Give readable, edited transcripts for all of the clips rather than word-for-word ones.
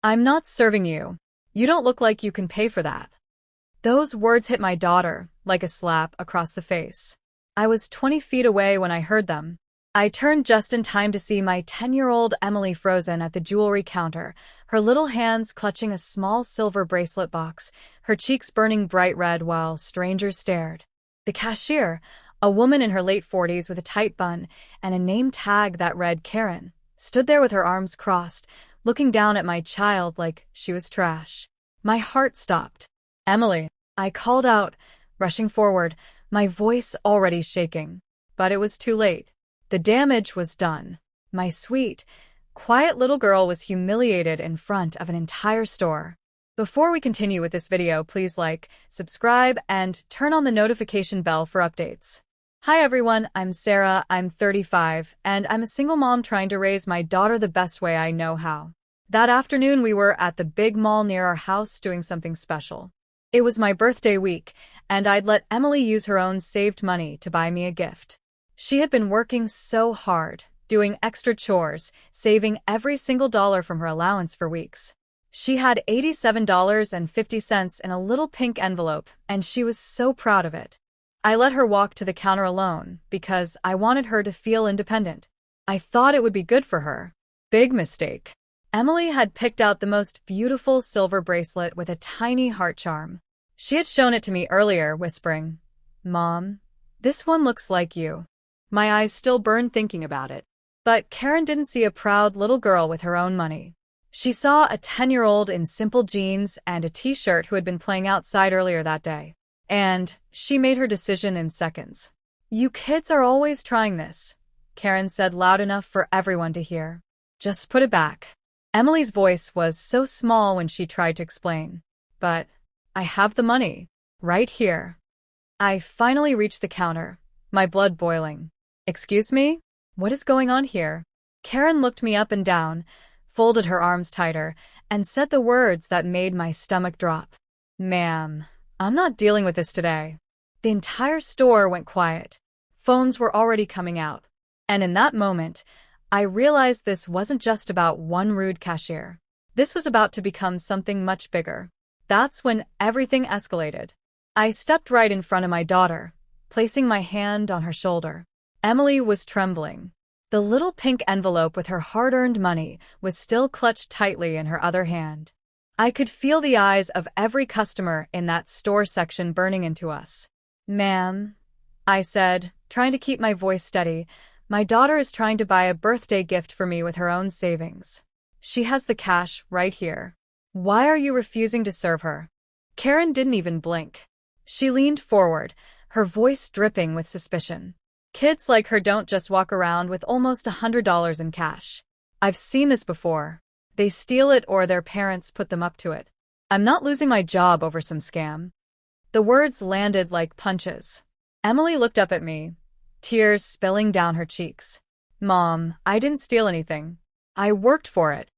I'm not serving you. You don't look like you can pay for that. Those words hit my daughter like a slap across the face. I was 20 feet away when I heard them. I turned just in time to see my 10-year-old Emily frozen at the jewelry counter, her little hands clutching a small silver bracelet box, her cheeks burning bright red while strangers stared. The cashier, a woman in her late 40s with a tight bun and a name tag that read Karen, stood there with her arms crossed, looking down at my child like she was trash. My heart stopped. "Emily," I called out, rushing forward, my voice already shaking. But it was too late. The damage was done. My sweet, quiet little girl was humiliated in front of an entire store. Before we continue with this video, please like, subscribe, and turn on the notification bell for updates. Hi everyone, I'm Sarah, I'm 35, and I'm a single mom trying to raise my daughter the best way I know how. That afternoon we were at the big mall near our house doing something special. It was my birthday week, and I'd let Emily use her own saved money to buy me a gift. She had been working so hard, doing extra chores, saving every single dollar from her allowance for weeks. She had $87.50 in a little pink envelope, and she was so proud of it. I let her walk to the counter alone because I wanted her to feel independent. I thought it would be good for her. Big mistake. Emily had picked out the most beautiful silver bracelet with a tiny heart charm. She had shown it to me earlier, whispering, "Mom, this one looks like you." My eyes still burned thinking about it. But Karen didn't see a proud little girl with her own money. She saw a 10-year-old in simple jeans and a t-shirt who had been playing outside earlier that day. And she made her decision in seconds. "You kids are always trying this," Karen said loud enough for everyone to hear. "Just put it back." Emily's voice was so small when she tried to explain. "But I have the money. Right here." I finally reached the counter, my blood boiling. "Excuse me? What is going on here?" Karen looked me up and down, folded her arms tighter, and said the words that made my stomach drop. "Ma'am, I'm not dealing with this today." The entire store went quiet. Phones were already coming out. And in that moment, I realized this wasn't just about one rude cashier. This was about to become something much bigger. That's when everything escalated. I stepped right in front of my daughter, placing my hand on her shoulder. Emily was trembling. The little pink envelope with her hard-earned money was still clutched tightly in her other hand. I could feel the eyes of every customer in that store section burning into us. "Ma'am," I said, trying to keep my voice steady, "my daughter is trying to buy a birthday gift for me with her own savings. She has the cash right here. Why are you refusing to serve her?" Karen didn't even blink. She leaned forward, her voice dripping with suspicion. "Kids like her don't just walk around with almost $100 in cash. I've seen this before. They steal it or their parents put them up to it. I'm not losing my job over some scam." The words landed like punches. Emily looked up at me, tears spilling down her cheeks. "Mom, I didn't steal anything. I worked for it."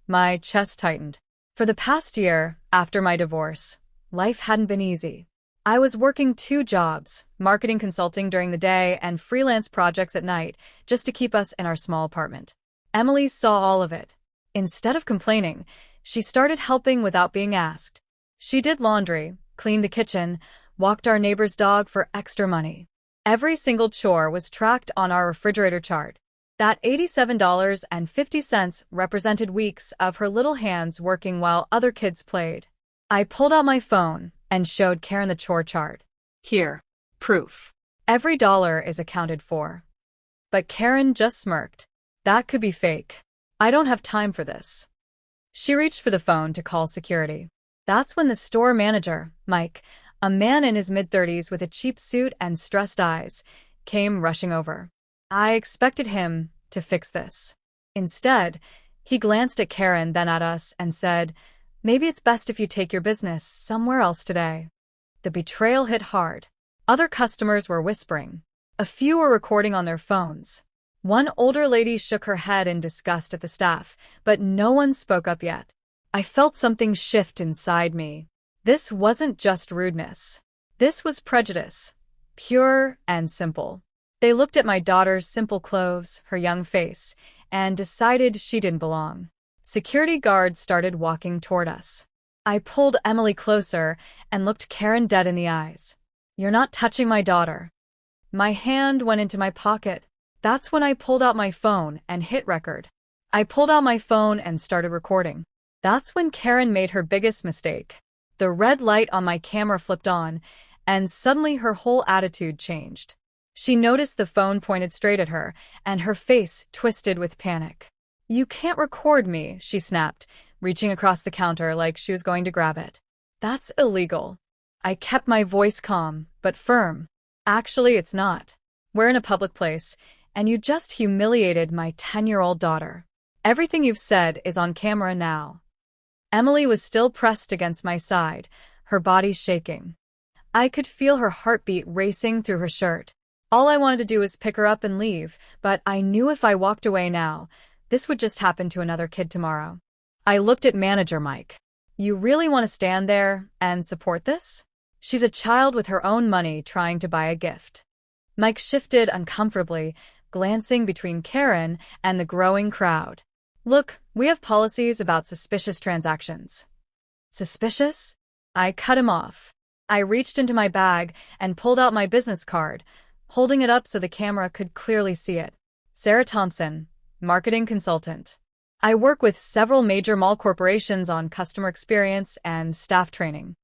My chest tightened. For the past year, after my divorce, life hadn't been easy. I was working 2 jobs, marketing consulting during the day and freelance projects at night, just to keep us in our small apartment. Emily saw all of it. Instead of complaining, she started helping without being asked. She did laundry, cleaned the kitchen, walked our neighbor's dog for extra money. Every single chore was tracked on our refrigerator chart. That $87.50 represented weeks of her little hands working while other kids played. I pulled out my phone and showed Karen the chore chart. "Here, proof. Every dollar is accounted for." But Karen just smirked. "That could be fake. I don't have time for this." She reached for the phone to call security. That's when the store manager, Mike, a man in his mid-30s with a cheap suit and stressed eyes, came rushing over. I expected him to fix this. Instead, he glanced at Karen, then at us, and said, "Maybe it's best if you take your business somewhere else today." The betrayal hit hard. Other customers were whispering. A few were recording on their phones. One older lady shook her head in disgust at the staff, but no one spoke up yet. I felt something shift inside me. This wasn't just rudeness. This was prejudice, pure and simple. They looked at my daughter's simple clothes, her young face, and decided she didn't belong. Security guards started walking toward us. I pulled Emily closer and looked Karen dead in the eyes. "You're not touching my daughter." My hand went into my pocket. That's when I pulled out my phone and hit record. I pulled out my phone and started recording. That's when Karen made her biggest mistake. The red light on my camera flipped on, and suddenly her whole attitude changed. She noticed the phone pointed straight at her, and her face twisted with panic. "You can't record me," she snapped, reaching across the counter like she was going to grab it. "That's illegal." I kept my voice calm, but firm. "Actually, it's not. We're in a public place, and you just humiliated my 10-year-old daughter. Everything you've said is on camera now." Emily was still pressed against my side, her body shaking. I could feel her heartbeat racing through her shirt. All I wanted to do was pick her up and leave, but I knew if I walked away now, this would just happen to another kid tomorrow. I looked at manager Mike. "You really want to stand there and support this? She's a child with her own money trying to buy a gift." Mike shifted uncomfortably, glancing between Karen and the growing crowd. "Look, we have policies about suspicious transactions." "Suspicious?" I cut him off. I reached into my bag and pulled out my business card, holding it up so the camera could clearly see it. "Sarah Thompson, marketing consultant. I work with several major mall corporations on customer experience and staff training."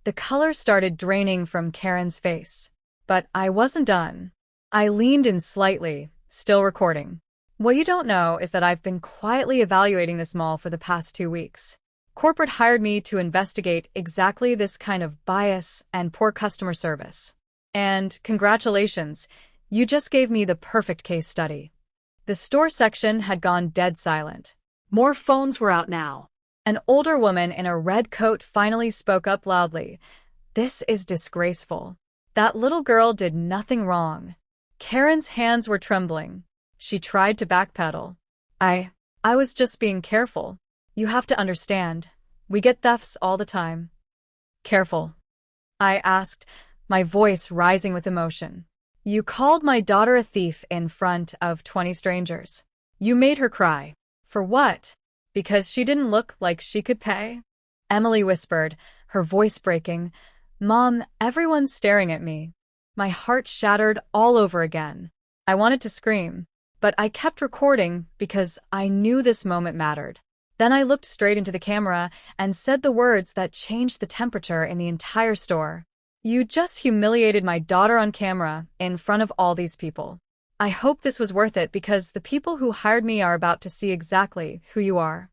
The color started draining from Karen's face. But I wasn't done. I leaned in slightly, still recording. "What you don't know is that I've been quietly evaluating this mall for the past 2 weeks. Corporate hired me to investigate exactly this kind of bias and poor customer service. And congratulations, you just gave me the perfect case study." The store section had gone dead silent. More phones were out now. An older woman in a red coat finally spoke up loudly. "This is disgraceful. That little girl did nothing wrong." Karen's hands were trembling. She tried to backpedal. I was just being careful. You have to understand. We get thefts all the time." "Careful?" I asked, my voice rising with emotion. "You called my daughter a thief in front of 20 strangers. You made her cry. For what? Because she didn't look like she could pay?" Emily whispered, her voice breaking. "Mom, everyone's staring at me." My heart shattered all over again. I wanted to scream, but I kept recording because I knew this moment mattered. Then I looked straight into the camera and said the words that changed the temperature in the entire store. "You just humiliated my daughter on camera in front of all these people. I hope this was worth it because the people who hired me are about to see exactly who you are."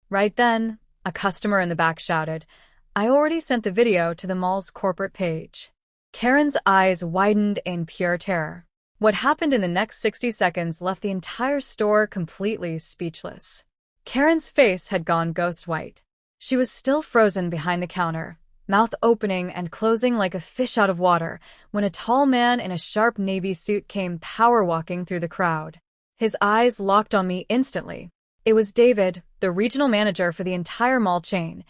Right then, a customer in the back shouted, "I already sent the video to the mall's corporate page." Karen's eyes widened in pure terror. What happened in the next 60 seconds left the entire store completely speechless. Karen's face had gone ghost white. She was still frozen behind the counter, mouth opening and closing like a fish out of water, when a tall man in a sharp navy suit came power-walking through the crowd. His eyes locked on me instantly. It was David, the regional manager for the entire mall chain,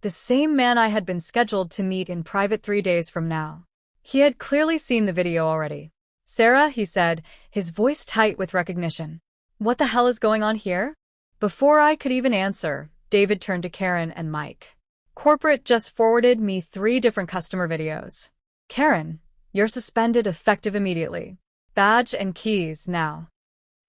the same man I had been scheduled to meet in private 3 days from now. He had clearly seen the video already. "Sarah," he said, his voice tight with recognition. "What the hell is going on here?" Before I could even answer, David turned to Karen and Mike. "Corporate just forwarded me 3 different customer videos. Karen, you're suspended effective immediately. Badge and keys now."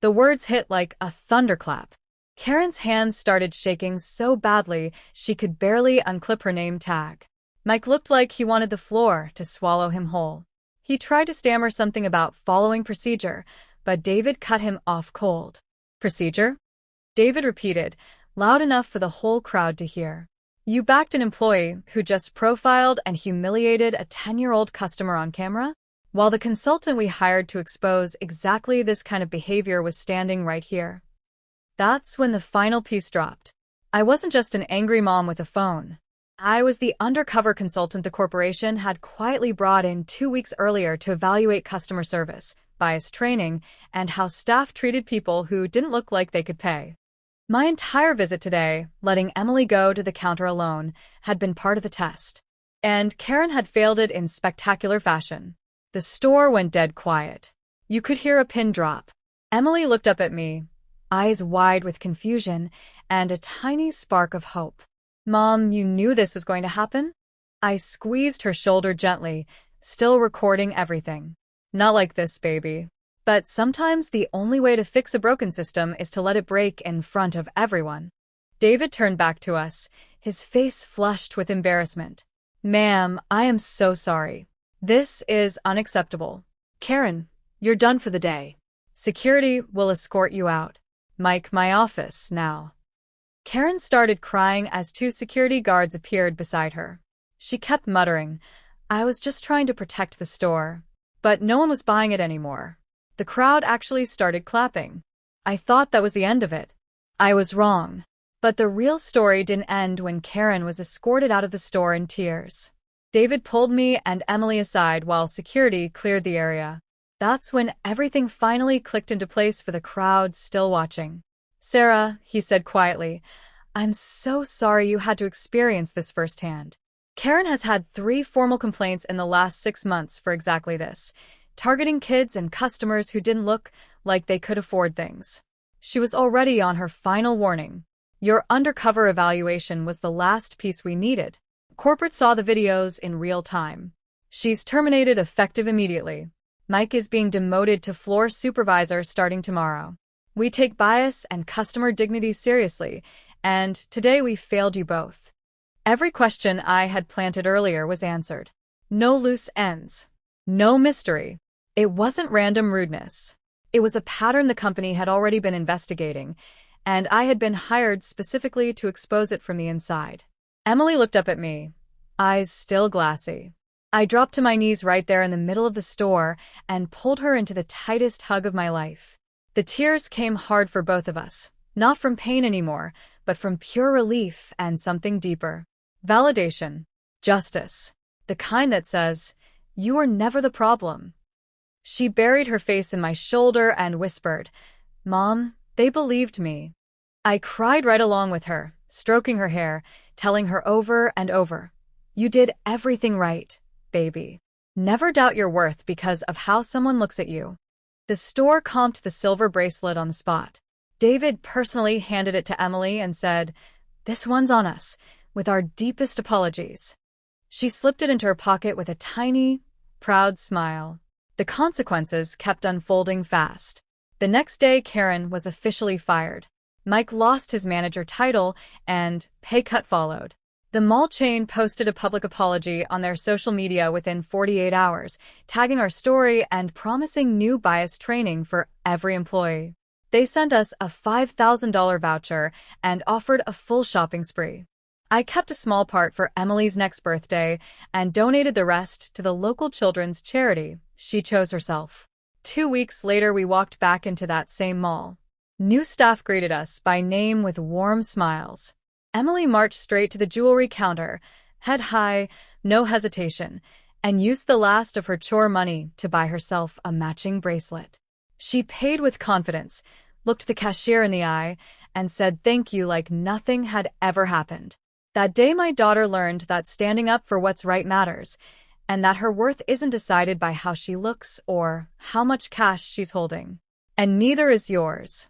The words hit like a thunderclap. Karen's hands started shaking so badly she could barely unclip her name tag. Mike looked like he wanted the floor to swallow him whole. He tried to stammer something about following procedure, but David cut him off cold. "Procedure?" David repeated, loud enough for the whole crowd to hear. "You backed an employee who just profiled and humiliated a 10-year-old customer on camera? While the consultant we hired to expose exactly this kind of behavior was standing right here." That's when the final piece dropped. I wasn't just an angry mom with a phone. I was the undercover consultant the corporation had quietly brought in 2 weeks earlier to evaluate customer service, bias training, and how staff treated people who didn't look like they could pay. My entire visit today, letting Emily go to the counter alone, had been part of the test. And Karen had failed it in spectacular fashion. The store went dead quiet. You could hear a pin drop. Emily looked up at me, eyes wide with confusion, and a tiny spark of hope. "Mom, you knew this was going to happen?" I squeezed her shoulder gently, still recording everything. "Not like this, baby. But sometimes the only way to fix a broken system is to let it break in front of everyone." David turned back to us, his face flushed with embarrassment. "Ma'am, I am so sorry. This is unacceptable. Karen, you're done for the day. Security will escort you out. Mike, my office, now." Karen started crying as two security guards appeared beside her. She kept muttering, "I was just trying to protect the store." But no one was buying it anymore. The crowd actually started clapping. I thought that was the end of it. I was wrong. But the real story didn't end when Karen was escorted out of the store in tears. David pulled me and Emily aside while security cleared the area. That's when everything finally clicked into place for the crowd still watching. "Sarah," he said quietly, "I'm so sorry you had to experience this firsthand. Karen has had 3 formal complaints in the last 6 months for exactly this, targeting kids and customers who didn't look like they could afford things. She was already on her final warning. Your undercover evaluation was the last piece we needed. Corporate saw the videos in real time. She's terminated effective immediately. Mike is being demoted to floor supervisor starting tomorrow. We take bias and customer dignity seriously, and today we failed you both." Every question I had planted earlier was answered. No loose ends. No mystery. It wasn't random rudeness. It was a pattern the company had already been investigating, and I had been hired specifically to expose it from the inside. Emily looked up at me, eyes still glassy. I dropped to my knees right there in the middle of the store and pulled her into the tightest hug of my life. The tears came hard for both of us, not from pain anymore, but from pure relief and something deeper. Validation. Justice. The kind that says, "You were never the problem." She buried her face in my shoulder and whispered, "Mom, they believed me." I cried right along with her, stroking her hair, telling her over and over, "You did everything right, baby. Never doubt your worth because of how someone looks at you." The store comped the silver bracelet on the spot. David personally handed it to Emily and said, "This one's on us, with our deepest apologies." She slipped it into her pocket with a tiny, proud smile. The consequences kept unfolding fast. The next day, Karen was officially fired. Mike lost his manager title, and pay cut followed. The mall chain posted a public apology on their social media within 48 hours, tagging our story and promising new bias training for every employee. They sent us a $5,000 voucher and offered a full shopping spree. I kept a small part for Emily's next birthday and donated the rest to the local children's charity she chose herself. 2 weeks later, we walked back into that same mall. New staff greeted us by name with warm smiles. Emily marched straight to the jewelry counter, head high, no hesitation, and used the last of her chore money to buy herself a matching bracelet. She paid with confidence, looked the cashier in the eye, and said thank you like nothing had ever happened. That day, my daughter learned that standing up for what's right matters, and that her worth isn't decided by how she looks or how much cash she's holding. And neither is yours.